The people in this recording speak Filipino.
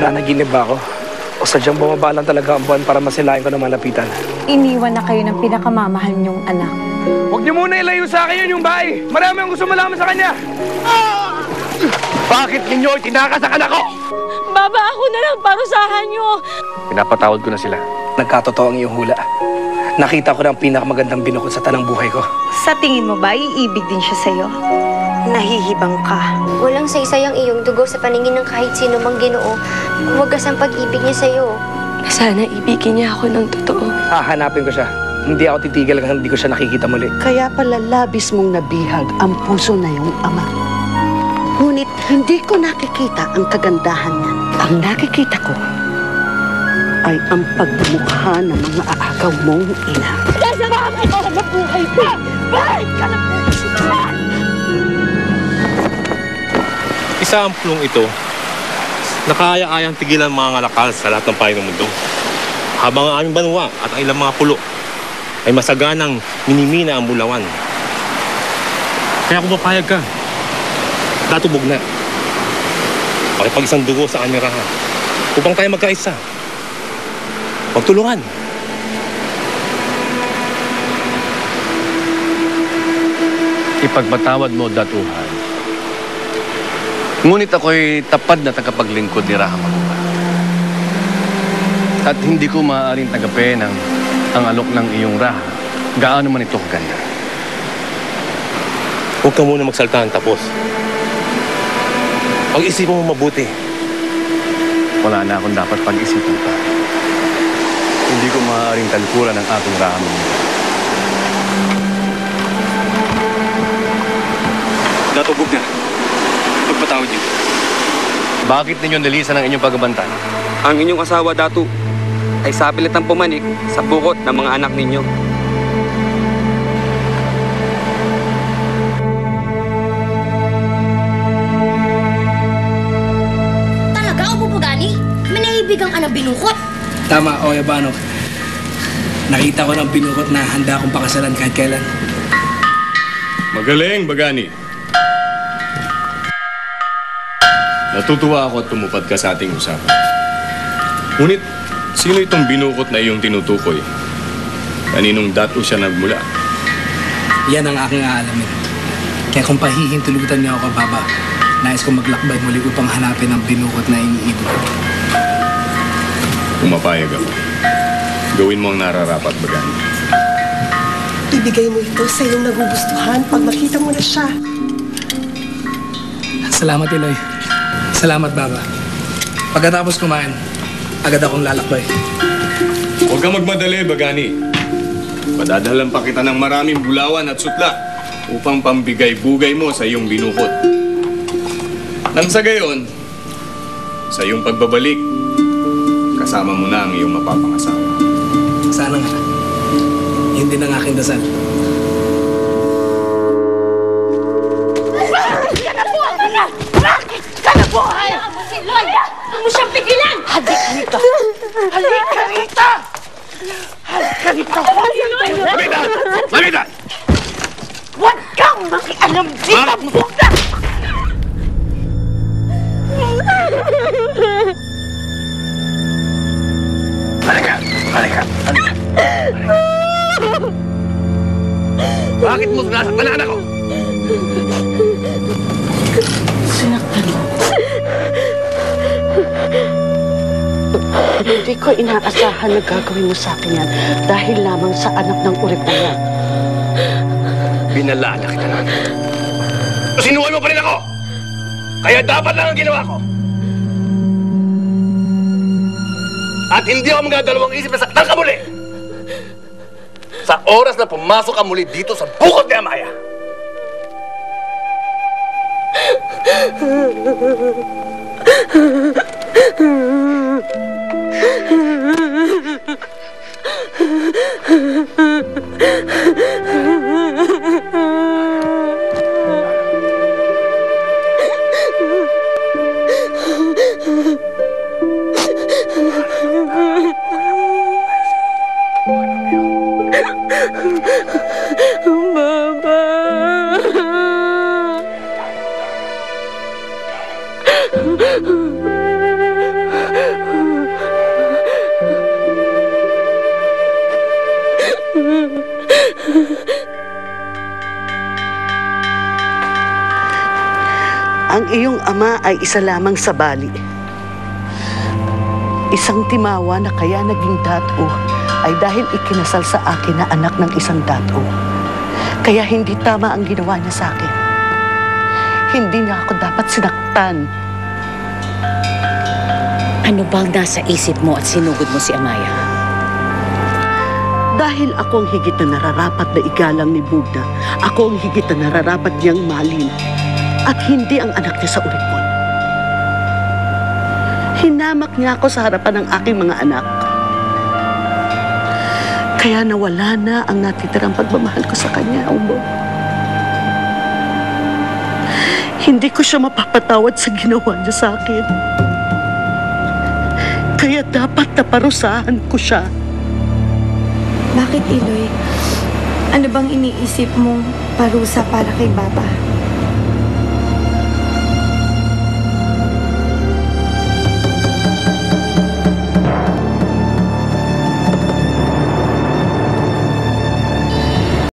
Nananaginip ba ako? O sadyang bumaba lang talaga ang buwan para masilayan ko na malapitan? Iniwan na kayo ng pinakamamahal niyong anak. Huwag niyo muna ilayo sa akin yun yung bahay. Marami ang gusto malaman sa kanya. Bakit ninyo itinakas ang anak ko? Baba, ako na lang parusahan niyo. Pinapatawad ko na sila. Nagkatotoo ang iyong hula. Nakita ko na ang pinakamagandang binukod sa tanang buhay ko. Sa tingin mo ba, iibig din siya sa'yo? Nahihibang ka. Walang saysay ang iyong dugo sa paningin ng kahit sino mang Ginoo. Wagas ang pag-ibig niya sa'yo. Sana ibigin niya ako ng totoo. Hahanapin ko siya. Hindi ako titigil hanggang hindi ko siya nakikita muli. Kaya pala labis mong nabihag ang puso na iyong ama. Ngunit hindi ko nakikita ang kagandahan niya. Ang nakikita ko ay ang pagmumukha ng mga aagaw mong ina. Nasa mga ikaw na mabuhay pa! Bakit ka na puso? Isa ang pulong ito na kaya-ayang tigilan mga ngalakal sa lahat ng payo ng mundo. Habang ang aming banwa at ang ilang mga pulo ay masaganang minimina ang bulawan. Kaya kung mapayag ka, datubog na. Pakipag-isang dugo sa aming raha upang tayo magkaisa. Magtulungan. Ipagpatawad mo, datuhan. Ngunit ako'y tapad na tagapaglingkod ni Raha Maguba. At hindi ko maaaring tagapin ang alok ng iyong Raha. Gaano man ito kaganda. Huwag ka muna magsaltahan tapos. Pag-isipan mo mabuti. Wala na akong dapat pag-isipan pa. Hindi ko maaaring talikuran ang aking Raha Maguba. Datubog na. Pagpatawad niyo. Bakit ninyo nilisan ang inyong pagbabantay? Ang inyong asawa, Datu, ay sapilit ng pumanik sa bukot ng mga anak ninyo. Talaga o bubugani? May naibigang anang binukot? Tama, Oya Bano. Nakita ko ng binukot na handa akong pakasalan kahit kailan. Magaling, Bagani. Natutuwa ako at tumupad ka sa ating usapan. Ngunit, sino itong binukot na iyong tinutukoy? Kaninong dato siya nagmula? Yan ang aking aalamin. Kaya kung pahihintulutan niyo ako, Baba, nais kong maglakbay muli upang hanapin ang binukot na iniibig ko. Pumapayag ako. Gawin mo ang nararapat, Bagani. Ibigay mo ito sa iyong nagugustuhan pag makita mo na siya. Salamat, Eloy. Salamat, Baba. Pagkatapos kumain, agad akong lalakbay. Huwag kang magmadali, Bagani. Padadalan pa kita ng maraming bulawan at sutla upang pambigay-bugay mo sa iyong binukot. Nang sa gayon, sa iyong pagbabalik, kasama mo na ang iyong mapapangasawa. Sana nga. Yun din ang aking dasal. Buhay! Si Lloyd! Huwag mo siyang pigilan! Halika rito! Halika rito! Halika rito! Mamita! Mamita! Huwag kang makialam dito! Buka! Halika! Halika! Halika! Bakit mo sinasaktan ang anak ko? Sinaktan mo. Hindi ko inaasahan na gagawin mo sa akin yan dahil lamang sa anak ng urip na yan. Binalala kita na. Sinuwan mo pa rin ako! Kaya dapat lang ang ginawa ko! At hindi ako magdadalawang isip na saktan ka muli! Sa oras na pumasok ka muli dito sa bukod ni Amaya! Ang iyong ama ay isa lamang sa bali. Isang timawa na kaya naging dato ay dahil ikinasal sa akin na anak ng isang dato. Kaya hindi tama ang ginawa niya sa akin. Hindi niya ako dapat sinaktan. Ano bang nasa isip mo at sinugod mo si Amaya? Dahil ako ang higit na nararapat na igalang ni Bugna, ako ang higit na nararapat niyang mahalin at hindi ang anak niya sa uripon. Hinamak niya ako sa harapan ng aking mga anak. Kaya nawala na ang natitirang pagmamahal ko sa kanya, Ubo. Hindi ko siya mapapatawad sa ginawa niya sa akin. Kaya dapat naparusahan ko siya. Bakit, Iloy? Ano bang iniisip mong parusa para kay Baba?